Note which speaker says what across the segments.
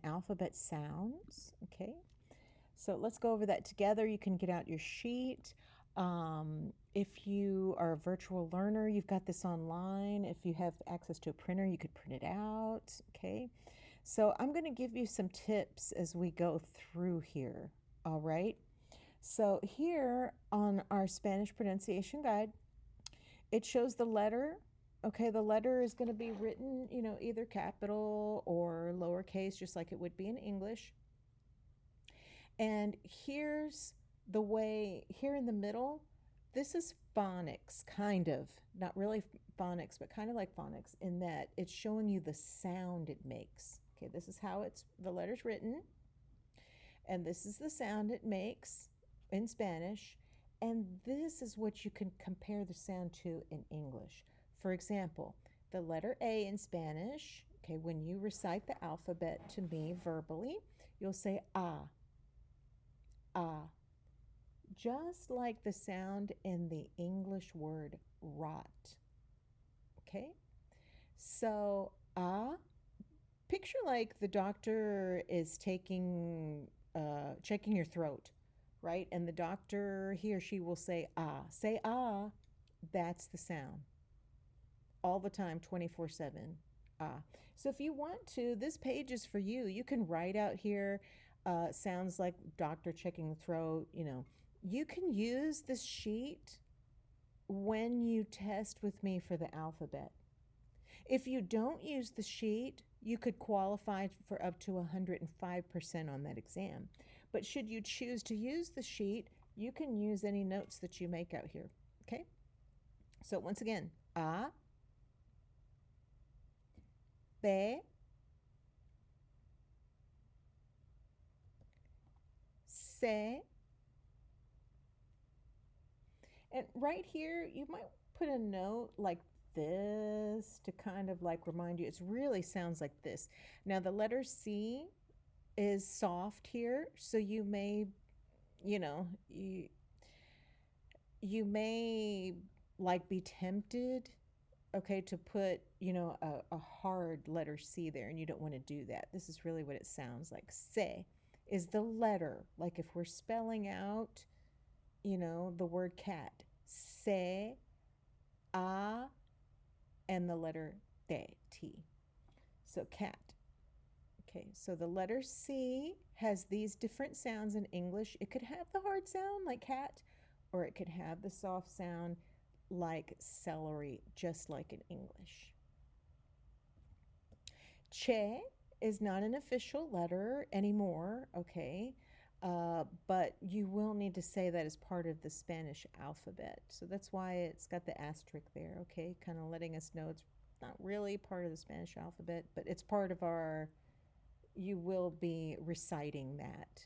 Speaker 1: alphabet sounds, okay? So let's go over that together. You can get out your sheet. If you are a virtual learner, you've got this online. If you have access to a printer, you could print it out, okay? So I'm going to give you some tips as we go through here, all right? So here on our Spanish pronunciation guide, it shows the letter. Okay, the letter is going to be written, either capital or lowercase, just like it would be in English. And here's the way, here in the middle, this is phonics, kind of. Not really phonics, but kind of like phonics in that it's showing you the sound it makes. Okay, this is how the letter's written. And this is the sound it makes in Spanish. And this is what you can compare the sound to in English. For example, the letter A in Spanish, okay, when you recite the alphabet to me verbally, you'll say ah, ah, just like the sound in the English word rot. Okay? So, picture like the doctor is checking your throat, right? And the doctor, he or she will say ah. Say ah, that's the sound. All the time, 24/7. Ah. So if you want to, this page is for you. You can write out here, sounds like doctor checking the throat, You can use this sheet when you test with me for the alphabet. If you don't use the sheet, you could qualify for up to 105% on that exam. But should you choose to use the sheet, you can use any notes that you make out here. Okay? So once again, A, B, C. And right here, you might put a note like this to kind of like remind you. It really sounds like this. Now the letter C is soft here, so you may, you may like be tempted, okay, to put, a hard letter C there, and you don't want to do that. This is really what it sounds like. Se is the letter, like if we're spelling out, the word cat. Se, a, and the letter T. So cat. Okay, so the letter C has these different sounds in English. It could have the hard sound like cat, or it could have the soft sound like celery, just like in English. Che is not an official letter anymore, okay? But you will need to say that as part of the Spanish alphabet. So that's why it's got the asterisk there, okay? Kind of letting us know it's not really part of the Spanish alphabet, but it's part of you will be reciting that,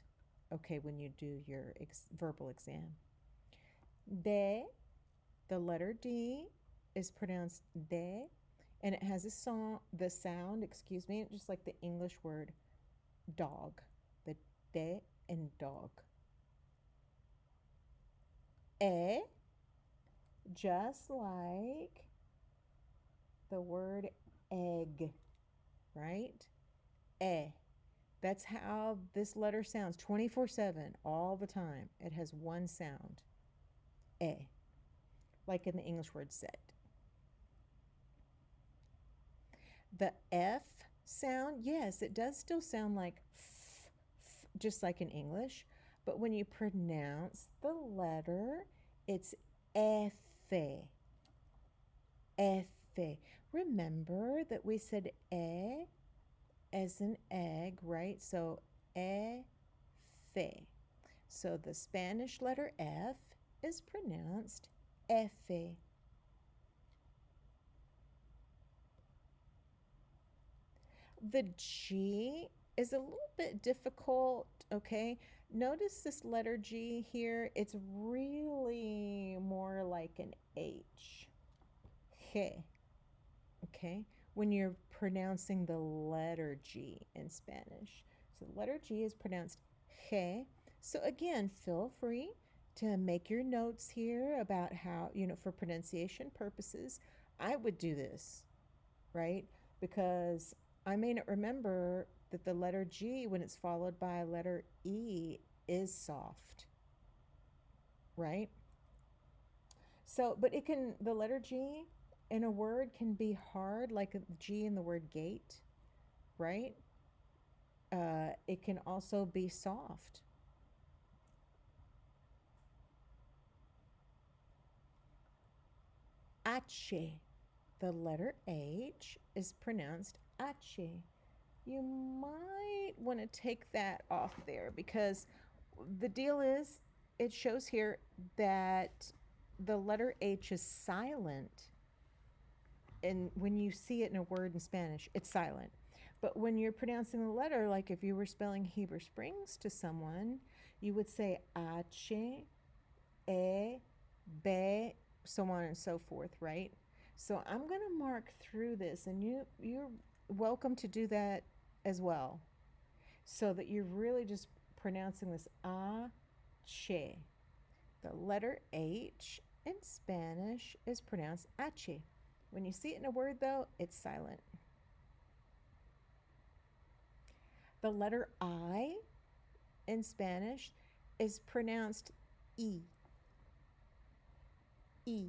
Speaker 1: okay, when you do your verbal exam. De, the letter D is pronounced de, and it has the sound, just like the English word dog, the de and dog. E, just like the word egg, right? E. That's how this letter sounds 24/7, all the time. It has one sound. E. Like in the English word set. The F sound, yes, it does still sound like f, just like in English. But when you pronounce the letter, it's F. F. Remember that we said E as an egg, right? So F. So the Spanish letter F is pronounced F. The G is a little bit difficult, okay? Notice this letter G here. It's really more like an H. G. Okay? When you're pronouncing the letter G in Spanish. So the letter G is pronounced G. So again, feel free to make your notes here about how, for pronunciation purposes, I would do this, right? Because I may not remember that the letter G, when it's followed by a letter E, is soft, right? So, but it can, the letter G in a word can be hard, like a G in the word gate, right? It can also be soft. H. The letter H is pronounced H. You might want to take that off there because the deal is it shows here that the letter H is silent. And when you see it in a word in Spanish, it's silent. But when you're pronouncing the letter, like if you were spelling Heber Springs to someone, you would say H, E, B, so on and so forth, right? So I'm going to mark through this, and you're welcome to do that as well, so that you're really just pronouncing this H. The letter H in Spanish is pronounced H. When you see it in a word, though, it's silent. The letter I in Spanish is pronounced E. E.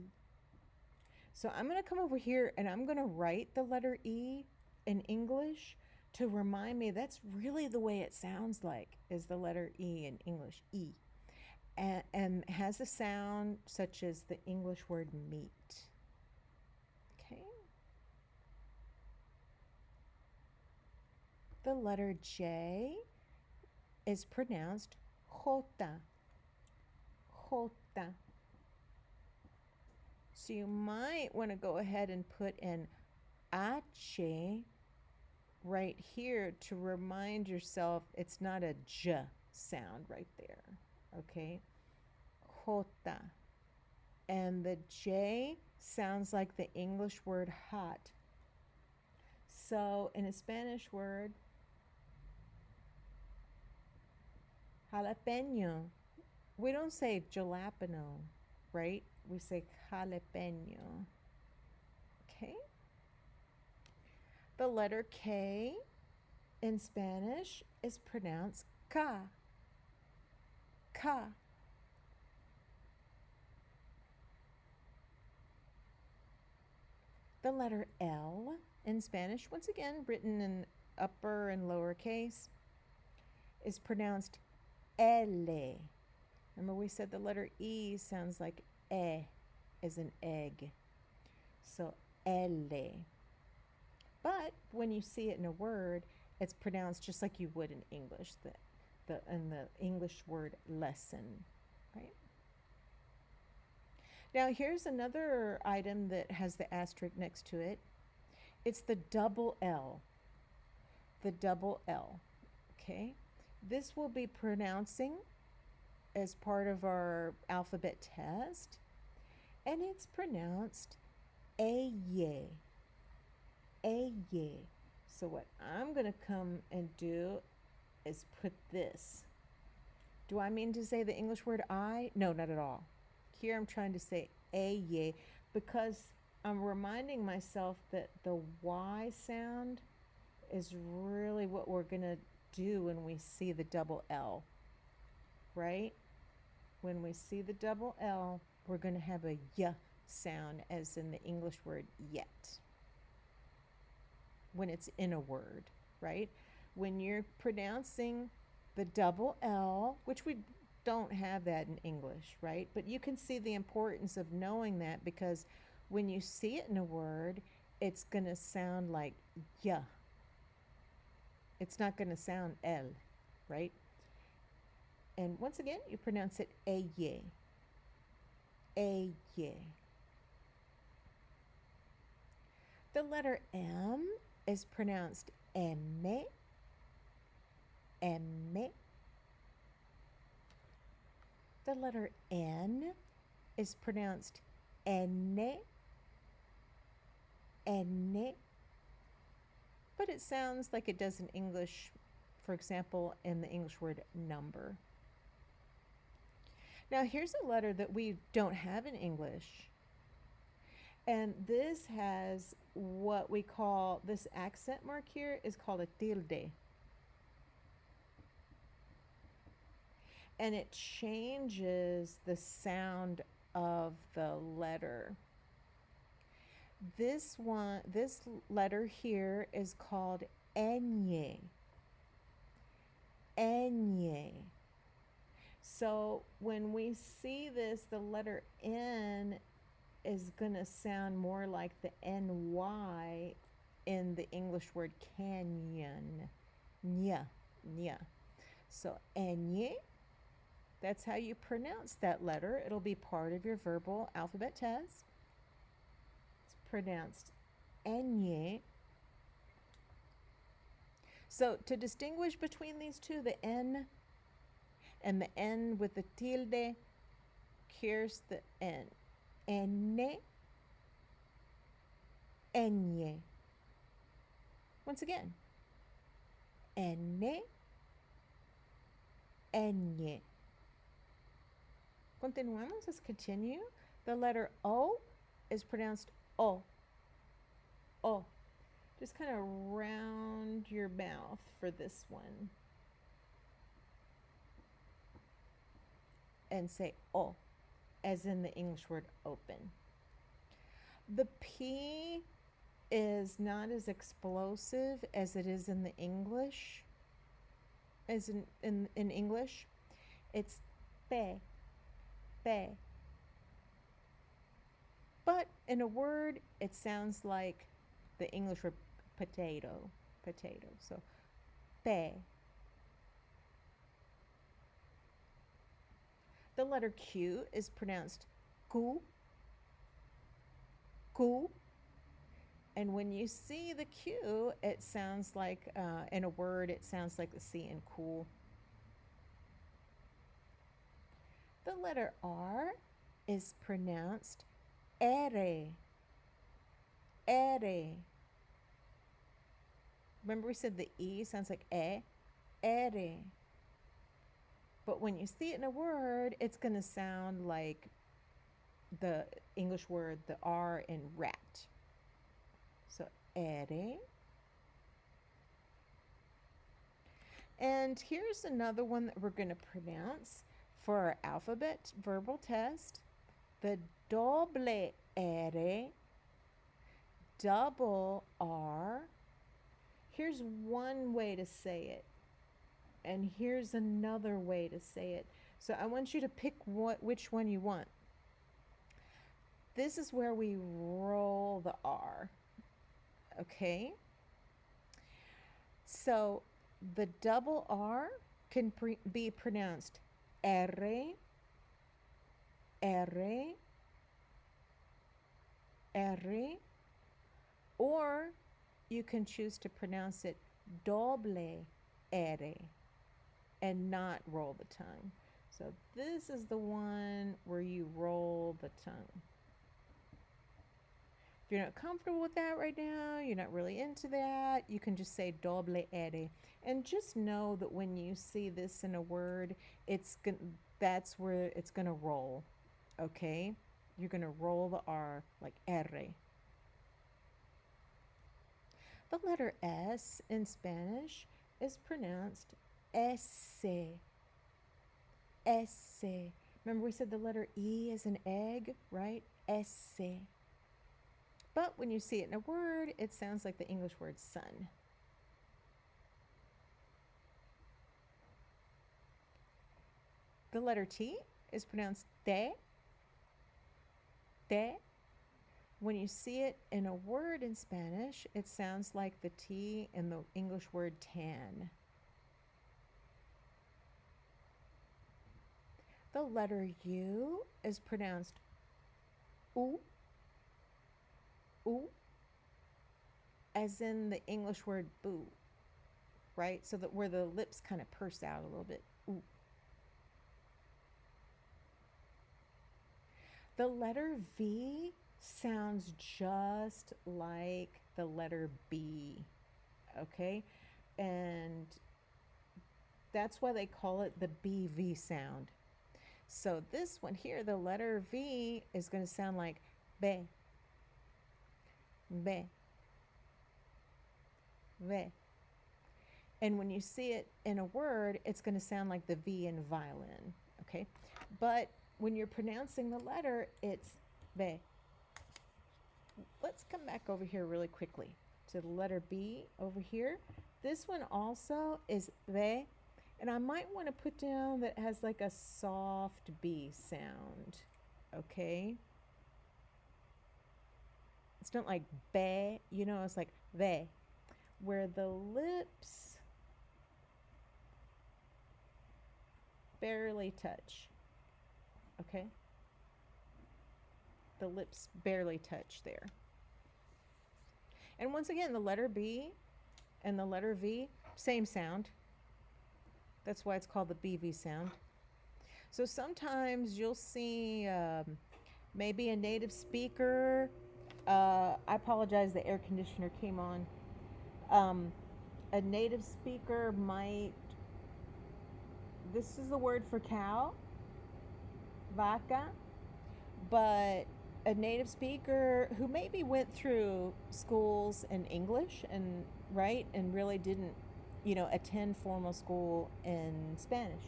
Speaker 1: So I'm going to come over here and I'm going to write the letter E in English to remind me that's really the way it sounds like, is the letter E in English, E. And has a sound such as the English word meat. Okay. The letter J is pronounced jota. Jota. So you might want to go ahead and put an H right here to remind yourself it's not a J sound right there. Okay? Jota. And the J sounds like the English word hot. So in a Spanish word, jalapeno, we don't say jalapeno, right? We say jalapeno. Okay? The letter K in Spanish is pronounced ka. Ka. The letter L in Spanish, once again written in upper and lower case, is pronounced L. Remember we said the letter E sounds like E as an egg. So L. But when you see it in a word, it's pronounced just like you would in English, in the English word lesson, right? Now here's another item that has the asterisk next to it. It's the double L. The double L, okay? This will be pronouncing as part of our alphabet test, and it's pronounced aye. Aye. So what I'm going to come and do is put this. Do I mean to say the English word I? No, not at all. Here I'm trying to say aye because I'm reminding myself that the Y sound is really what we're going to do when we see the double L, right? When we see the double L, we're going to have a Y sound as in the English word yet. When it's in a word, right? When you're pronouncing the double L, which we don't have that in English, right? But you can see the importance of knowing that because when you see it in a word, it's going to sound like Y. It's not going to sound L, right? And once again, you pronounce it aye. Aye. The letter M is pronounced emme. Emme. The letter N is pronounced enne. Enne. But it sounds like it does in English, for example, in the English word number. Now here's a letter that we don't have in English. And this has what we call, this accent mark here is called a tilde. and it changes the sound of the letter. This letter here is called ñ. Ñ. So when we see this, the letter N is going to sound more like the NY in the English word canyon. Nya, nya. So ñ, that's how you pronounce that letter. It'll be part of your verbal alphabet test. It's pronounced ñ. So to distinguish between these two, the N and the N with the tilde, here's the N. Enne, ñ. Once again, enne, ñ. Continuamos, let's continue. The letter O is pronounced O. O. Just kind of round your mouth for this one. And say O, as in the English word open. The P is not as explosive as it is in the English. As in English, it's pe, pe. But in a word, it sounds like the English word potato, potato. So pe. The letter Q is pronounced ku, ku. And when you see the Q, it sounds like, in a word, it sounds like the C in cool. The letter R is pronounced ere, ere. Remember we said the E sounds like ere. But when you see it in a word, it's going to sound like the English word, the R in rat. So, ere. And here's another one that we're going to pronounce for our alphabet verbal test. The doble ere, double R. Here's one way to say it. And here's another way to say it. So I want you to pick which one you want. This is where we roll the R. Okay? So the double R can be pronounced R, R, R, or you can choose to pronounce it doble R and not roll the tongue. So this is the one where you roll the tongue. If you're not comfortable with that right now, you're not really into that, you can just say doble R. And just know that when you see this in a word, that's where it's going to roll, okay? You're going to roll the R like R. The letter S in Spanish is pronounced ese, ese. Remember we said the letter E is an egg, right? Ese. But when you see it in a word, it sounds like the English word sun. The letter T is pronounced te, te. When you see it in a word in Spanish, it sounds like the T in the English word tan. The letter U is pronounced u, u, as in the English word boo, right? So that where the lips kind of purse out a little bit, u. The letter V sounds just like the letter B, okay? And that's why they call it the BV sound. So this one here, the letter V is going to sound like be, be, ve. And when you see it in a word, it's going to sound like the V in violin, okay? But when you're pronouncing the letter, it's ve. Let's come back over here really quickly to the letter B over here. This one also is ve, and I might want to put down that it has like a soft B sound, okay? It's not like be, you know, it's like ve, where the lips barely touch, okay? The lips barely touch there. And once again, the letter B and the letter V, same sound. That's why it's called the BV sound. So sometimes you'll see maybe a native speaker. I apologize, the air conditioner came on. A native speaker might, this is the word for cow, vaca, but a native speaker who maybe went through schools in English and right and really didn't, you know, attend formal school in Spanish,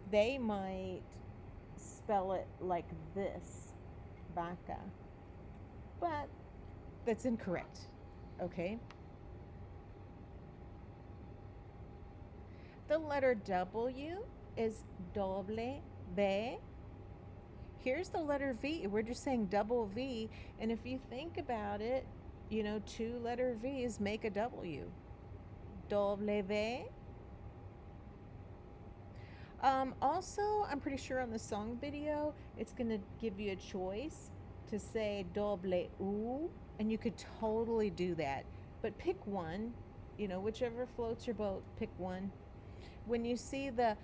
Speaker 1: they might spell it like this, vaca, but that's incorrect, okay? The letter W is doble V. Here's the letter V. We're just saying double V. And if you think about it, you know, 2 letter V's make a W. Double V. Also, I'm pretty sure on the song video, it's going to give you a choice to say double U. And you could totally do that. But pick one, you know, whichever floats your boat, pick one. When you see the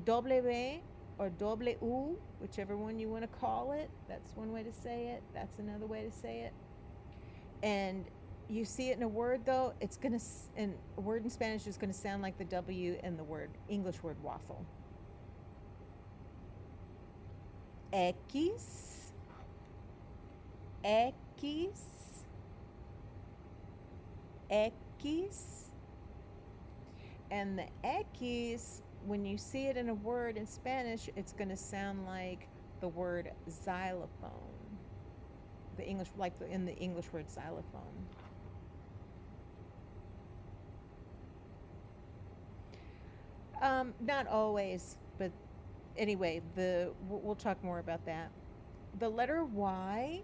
Speaker 1: W or double U, whichever one you want to call it, that's one way to say it. That's another way to say it. And you see it in a word, though, it's going to, in a word in Spanish is going to sound like the W in the word, English word waffle. X, X, X. And the X, when you see it in a word in Spanish, it's going to sound like the word xylophone. The English, like in the English word xylophone. Not always, but anyway, we'll talk more about that. The letter Y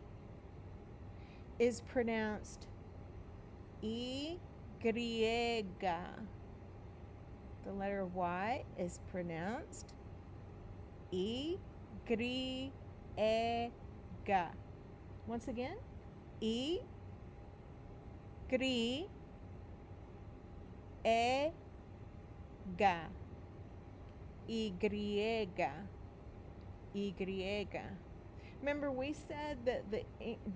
Speaker 1: is pronounced Y. The letter Y is pronounced Y. Once again, Y. Y. Remember, we said that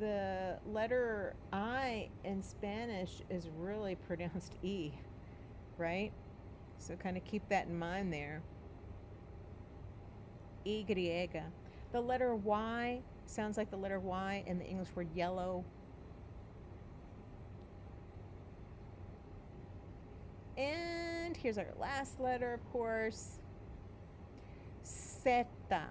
Speaker 1: the letter I in Spanish is really pronounced E, right? So kind of keep that in mind there. Y. The letter Y sounds like the letter Y in the English word yellow. And here's our last letter, of course. Zeta.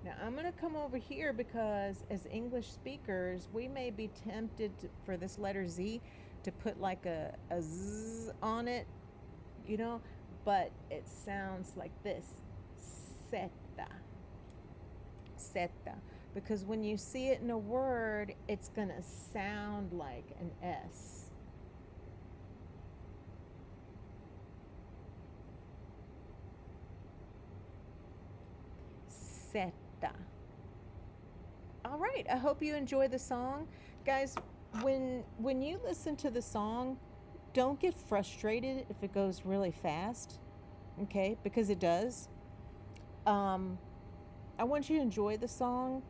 Speaker 1: Now I'm going to come over here because as English speakers, we may be tempted for this letter Z to put like a Z on it, you know, but it sounds like this, Zeta. Because when you see it in a word, it's going to sound like an S. Zeta. All right, I hope you enjoy the song. Guys, when you listen to the song, don't get frustrated if it goes really fast, okay? Because it does. I want you to enjoy the song.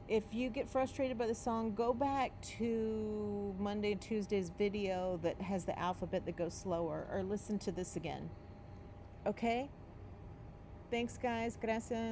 Speaker 1: If you get frustrated by the song, go back to Monday and Tuesday's video that has the alphabet that goes slower, or listen to this again, okay? Thanks, guys. Gracias.